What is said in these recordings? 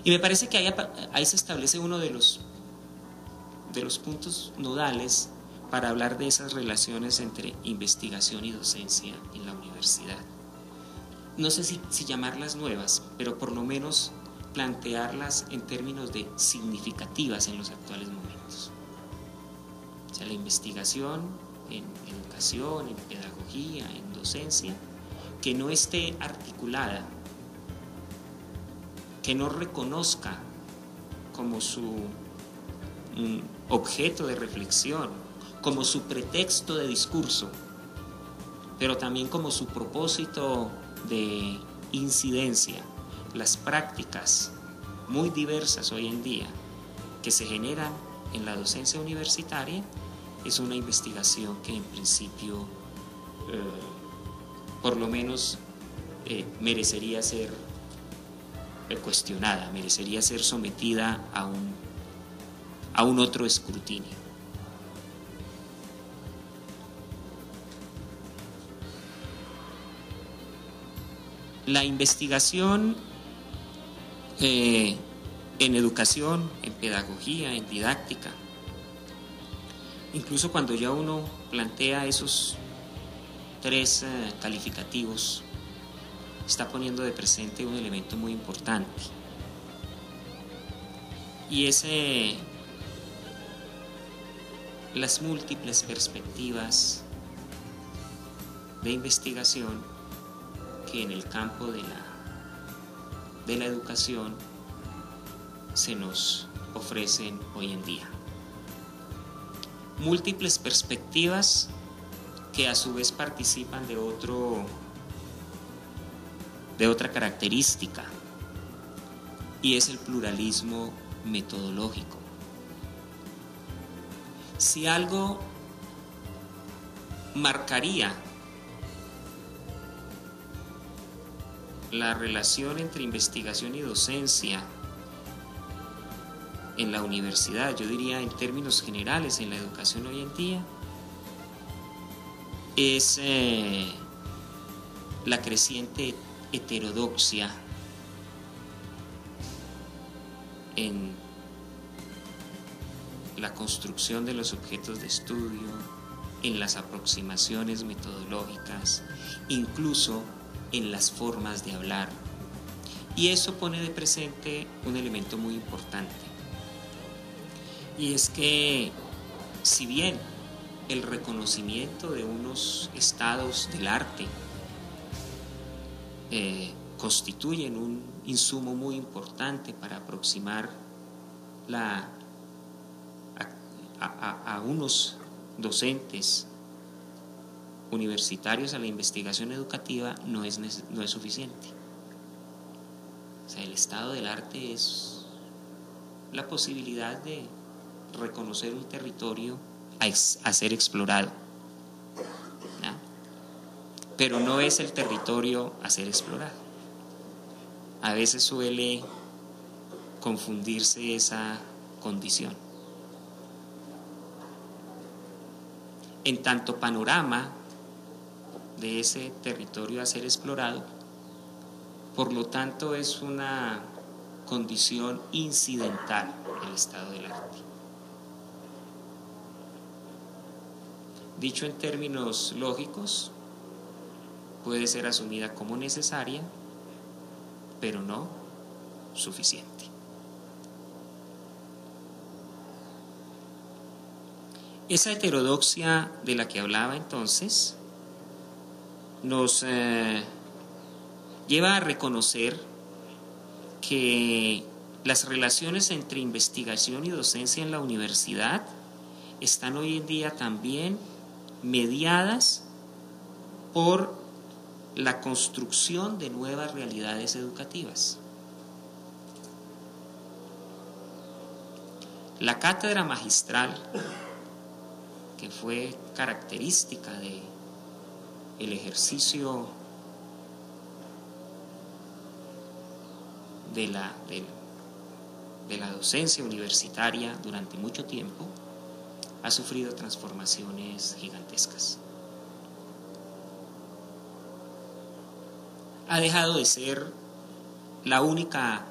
Y me parece que ahí se establece uno de los puntos nodales para hablar de esas relaciones entre investigación y docencia en la universidad. No sé si llamarlas nuevas, pero por lo menos plantearlas en términos de significativas en los actuales momentos. O sea, la investigación en educación, en pedagogía, en docencia, que no esté articulada, que no reconozca como su objeto de reflexión, como su pretexto de discurso, pero también como su propósito de incidencia, las prácticas muy diversas hoy en día que se generan en la docencia universitaria, es una investigación que en principio por lo menos merecería ser cuestionada, merecería ser sometida a un otro escrutinio. La investigación en educación, en pedagogía, en didáctica, incluso cuando ya uno plantea esos tres calificativos, está poniendo de presente un elemento muy importante, y es las múltiples perspectivas de investigación que en el campo de la educación se nos ofrecen hoy en día. Múltiples perspectivas que a su vez participan de otra característica, y es el pluralismo metodológico. Si algo marcaría la relación entre investigación y docencia en la universidad, yo diría en términos generales en la educación hoy en día, es la creciente heterodoxia en la construcción de los objetos de estudio, en las aproximaciones metodológicas, incluso en las formas de hablar. Y eso pone de presente un elemento muy importante, y es que si bien el reconocimiento de unos estados del arte constituyen un insumo muy importante para aproximar a unos docentes universitarios a la investigación educativa, no es suficiente. O sea, el estado del arte es la posibilidad de reconocer un territorio a ser explorado, ¿no? Pero no es el territorio a ser explorado. A veces suele confundirse esa condición. En tanto panorama de ese territorio a ser explorado, por lo tanto es una condición incidental el estado del arte. Dicho en términos lógicos, puede ser asumida como necesaria, pero no suficiente. Esa heterodoxia de la que hablaba entonces nos lleva a reconocer que las relaciones entre investigación y docencia en la universidad están hoy en día también mediadas por la construcción de nuevas realidades educativas. La cátedra magistral, que fue característica del ejercicio de la docencia universitaria durante mucho tiempo, ha sufrido transformaciones gigantescas. Ha dejado de ser la única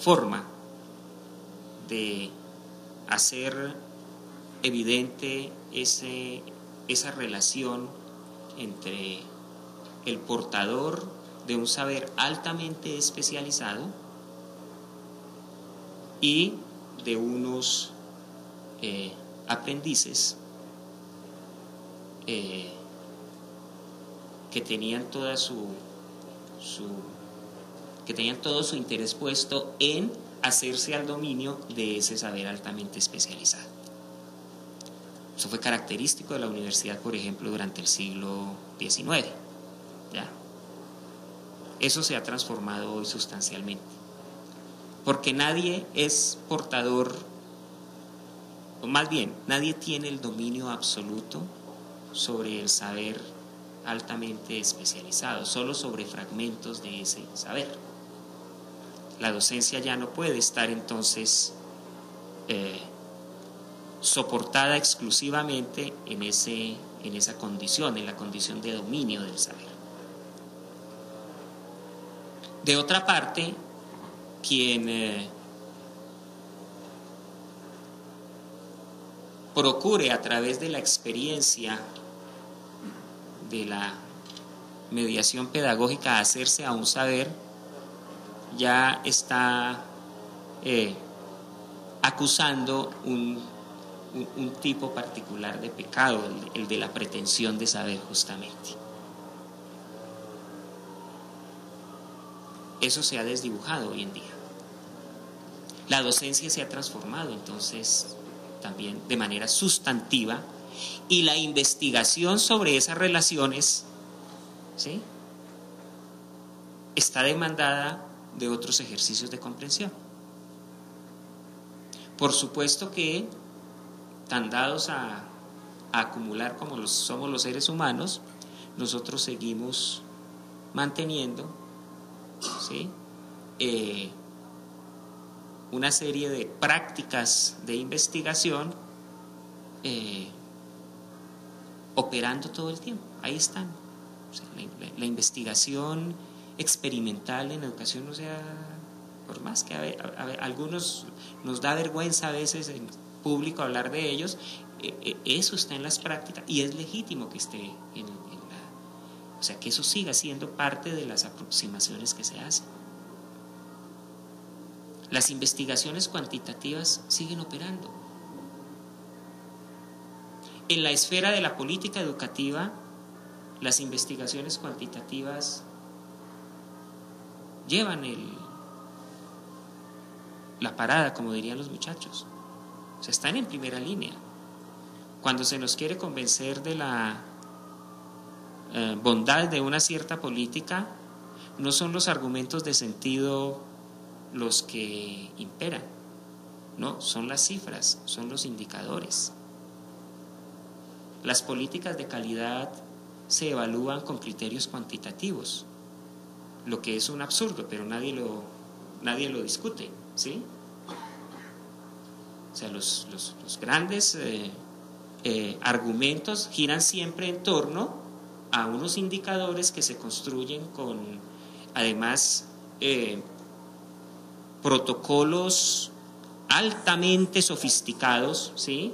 forma de hacer evidente esa relación entre el portador de un saber altamente especializado y de unos aprendices que tenían todo su interés puesto en hacerse al dominio de ese saber altamente especializado. Eso fue característico de la universidad, por ejemplo, durante el siglo XIX. ¿Ya? Eso se ha transformado hoy sustancialmente, porque nadie es portador, o más bien, nadie tiene el dominio absoluto sobre el saber altamente especializado, solo sobre fragmentos de ese saber. La docencia ya no puede estar entonces soportada exclusivamente en esa condición, en la condición de dominio del saber. De otra parte, quien procure a través de la experiencia de la mediación pedagógica hacerse a un saber, ya está acusando un tipo particular de pecado, el de la pretensión de saber justamente. Eso se ha desdibujado hoy en día. La docencia se ha transformado entonces también de manera sustantiva, y la investigación sobre esas relaciones, ¿sí?, está demandada de otros ejercicios de comprensión. Por supuesto que, tan dados a acumular como somos los seres humanos, nosotros seguimos manteniendo, ¿sí?, una serie de prácticas de investigación operando todo el tiempo. Ahí están. O sea, la investigación experimental en educación, o sea, por más que a algunos nos da vergüenza a veces en público hablar de ellos, eso está en las prácticas y es legítimo que esté o sea, que eso siga siendo parte de las aproximaciones que se hacen. Las investigaciones cuantitativas siguen operando. En la esfera de la política educativa, las investigaciones cuantitativas llevan la parada, como dirían los muchachos. O sea, están en primera línea. Cuando se nos quiere convencer de la bondad de una cierta política, no son los argumentos de sentido los que imperan, no, son las cifras, son los indicadores. Las políticas de calidad se evalúan con criterios cuantitativos, lo que es un absurdo, pero nadie lo discute, ¿sí? O sea, los grandes argumentos giran siempre en torno a unos indicadores que se construyen con, además, protocolos altamente sofisticados, ¿sí?,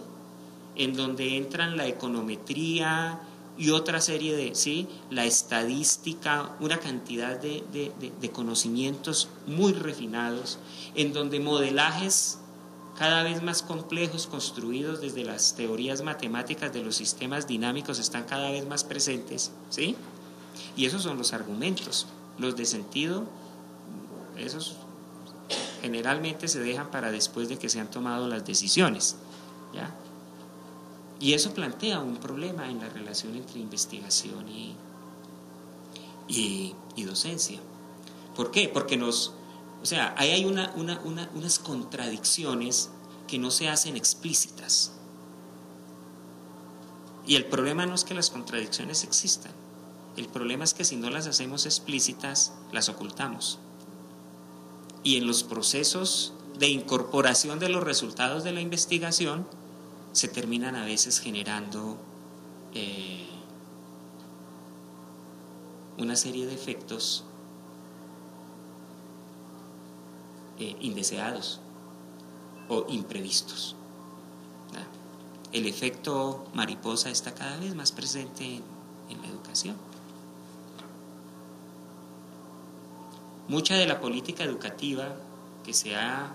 en donde entran la econometría y otra serie de, ¿sí?, la estadística, una cantidad de conocimientos muy refinados, en donde modelajes cada vez más complejos, construidos desde las teorías matemáticas de los sistemas dinámicos, están cada vez más presentes, ¿sí? Y esos son los argumentos. Los de sentido, esos generalmente se dejan para después de que se han tomado las decisiones, ¿ya? Y eso plantea un problema en la relación entre investigación y docencia. ¿Por qué? Porque ahí hay unas contradicciones que no se hacen explícitas. Y el problema no es que las contradicciones existan. El problema es que si no las hacemos explícitas, las ocultamos. Y en los procesos de incorporación de los resultados de la investigación, se terminan a veces generando una serie de efectos indeseados o imprevistos. El efecto mariposa está cada vez más presente en la educación. Mucha de la política educativa que se ha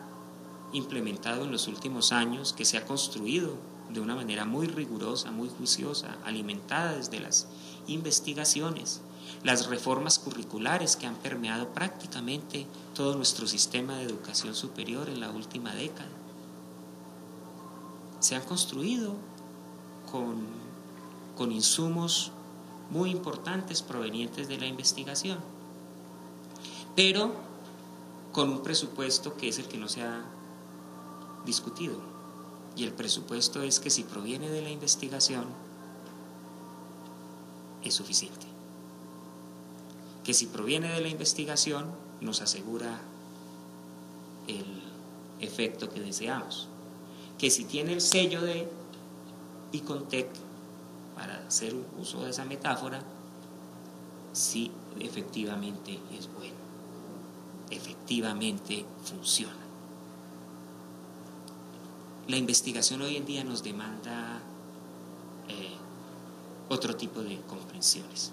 implementado en los últimos años, que se ha construido de una manera muy rigurosa, muy juiciosa, alimentada desde las investigaciones, las reformas curriculares que han permeado prácticamente todo nuestro sistema de educación superior en la última década, se han construido con insumos muy importantes provenientes de la investigación, pero con un presupuesto que es el que no se ha discutido. Y el presupuesto es que si proviene de la investigación, es suficiente. Que si proviene de la investigación, nos asegura el efecto que deseamos. Que si tiene el sello de ICONTEC, para hacer uso de esa metáfora, sí, efectivamente es bueno, efectivamente funciona. La investigación hoy en día nos demanda otro tipo de comprensiones.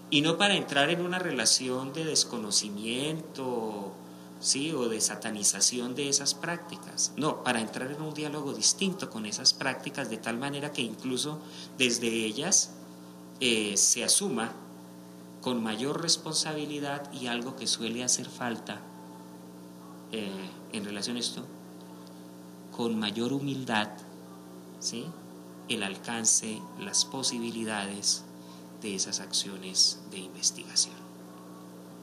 Y no para entrar en una relación de desconocimiento, ¿sí?, o de satanización de esas prácticas. No, para entrar en un diálogo distinto con esas prácticas, de tal manera que incluso desde ellas se asuma con mayor responsabilidad, y algo que suele hacer falta en relación a esto, con mayor humildad, ¿sí?, el alcance, las posibilidades de esas acciones de investigación.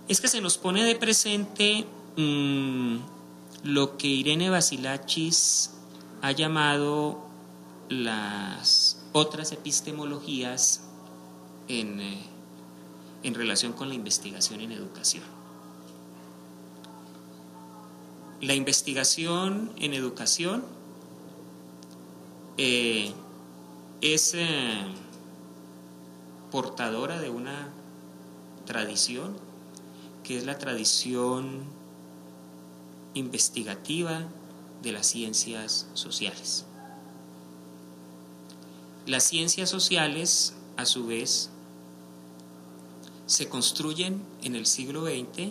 Es que se nos pone de presente lo que Irene Vasilachis ha llamado las otras epistemologías en relación con la investigación en educación. La investigación en educación es portadora de una tradición que es la tradición investigativa de las ciencias sociales. Las ciencias sociales, a su vez, se construyen en el siglo XX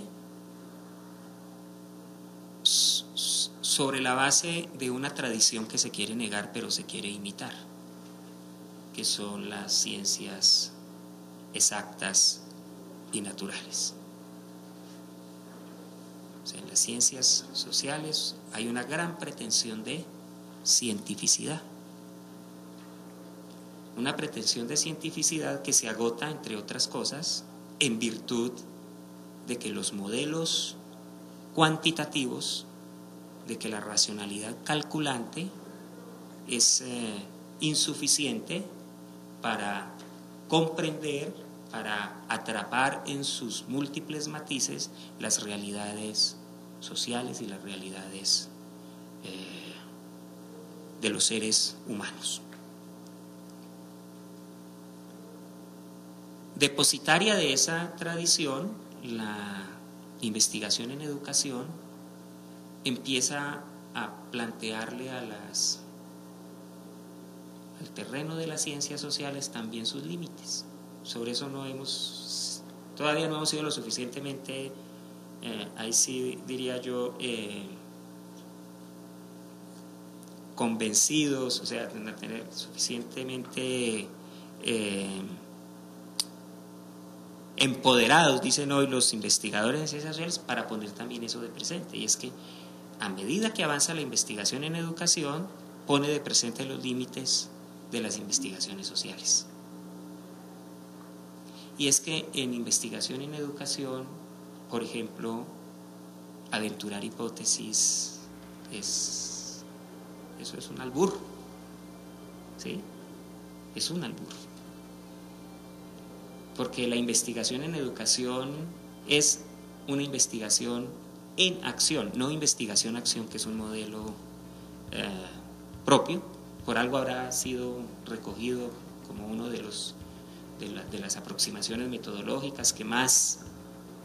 sobre la base de una tradición que se quiere negar pero se quiere imitar, que son las ciencias exactas y naturales. O sea, en las ciencias sociales hay una gran pretensión de cientificidad. Una pretensión de cientificidad que se agota, entre otras cosas, en virtud de que los modelos cuantitativos, de que la racionalidad calculante es insuficiente para comprender, para atrapar en sus múltiples matices las realidades sociales y las realidades de los seres humanos. Depositaria de esa tradición, la investigación en educación empieza a plantearle al terreno de las ciencias sociales también sus límites. Sobre eso todavía no hemos sido lo suficientemente, ahí sí diría yo, convencidos, o sea, tener suficientemente empoderados, dicen hoy los investigadores de ciencias sociales, para poner también eso de presente. Y es que a medida que avanza la investigación en educación, pone de presente los límites de las investigaciones sociales. Y es que en investigación en educación, por ejemplo, aventurar hipótesis eso es un albur, ¿sí? Es un albur. Porque la investigación en educación es una investigación en acción, no investigación-acción, que es un modelo propio. Por algo habrá sido recogido como uno de las aproximaciones metodológicas que más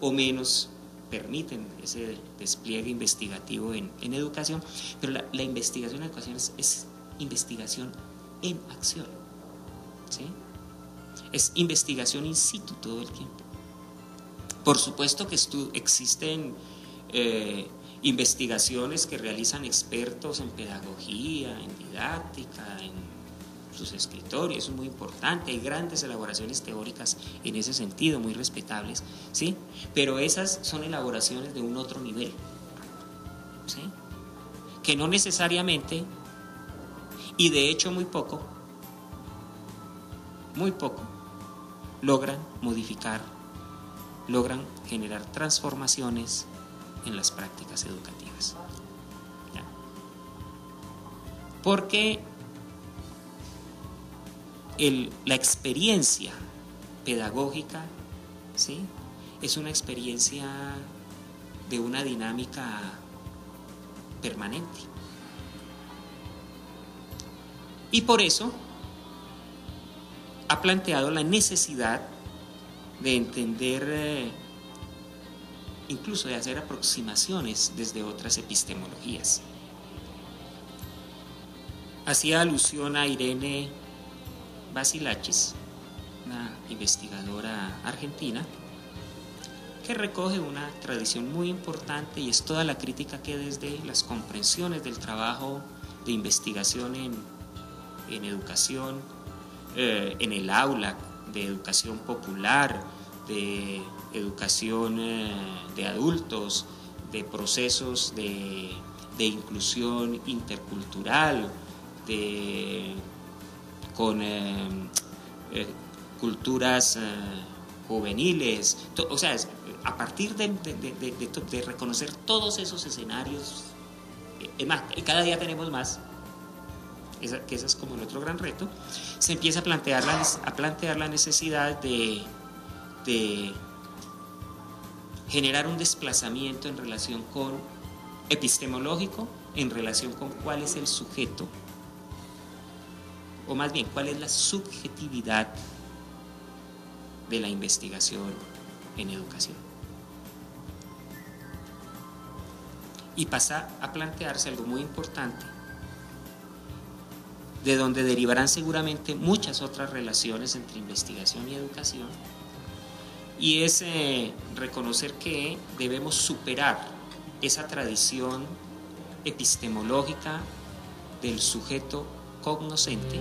o menos permiten ese despliegue investigativo en educación, pero la investigación en educación es investigación en acción, ¿sí? Es investigación in situ todo el tiempo. Por supuesto que existen investigaciones que realizan expertos en pedagogía, en didáctica, en sus escritorios, eso es muy importante, hay grandes elaboraciones teóricas en ese sentido, muy respetables, ¿sí? Pero esas son elaboraciones de un otro nivel, ¿sí? Que no necesariamente, y de hecho muy poco, logran modificar, logran generar transformaciones en las prácticas educativas. ¿Ya? Porque la experiencia pedagógica, ¿sí?, es una experiencia de una dinámica permanente. Y por eso ha planteado la necesidad de entender, incluso de hacer aproximaciones desde otras epistemologías. Hacía alusión a Irene Basilachis, una investigadora argentina, que recoge una tradición muy importante y es toda la crítica que desde las comprensiones del trabajo de investigación en educación, en el aula, de educación popular, de educación de adultos, de procesos de inclusión intercultural, con culturas juveniles, o sea, a partir de reconocer todos esos escenarios, es más, y cada día tenemos más, que ese es como el otro gran reto, se empieza a plantear la necesidad de generar un desplazamiento en relación con epistemológico, en relación con cuál es el sujeto, o más bien cuál es la subjetividad de la investigación en educación. Y pasa a plantearse algo muy importante, de donde derivarán seguramente muchas otras relaciones entre investigación y educación, y es reconocer que debemos superar esa tradición epistemológica del sujeto cognoscente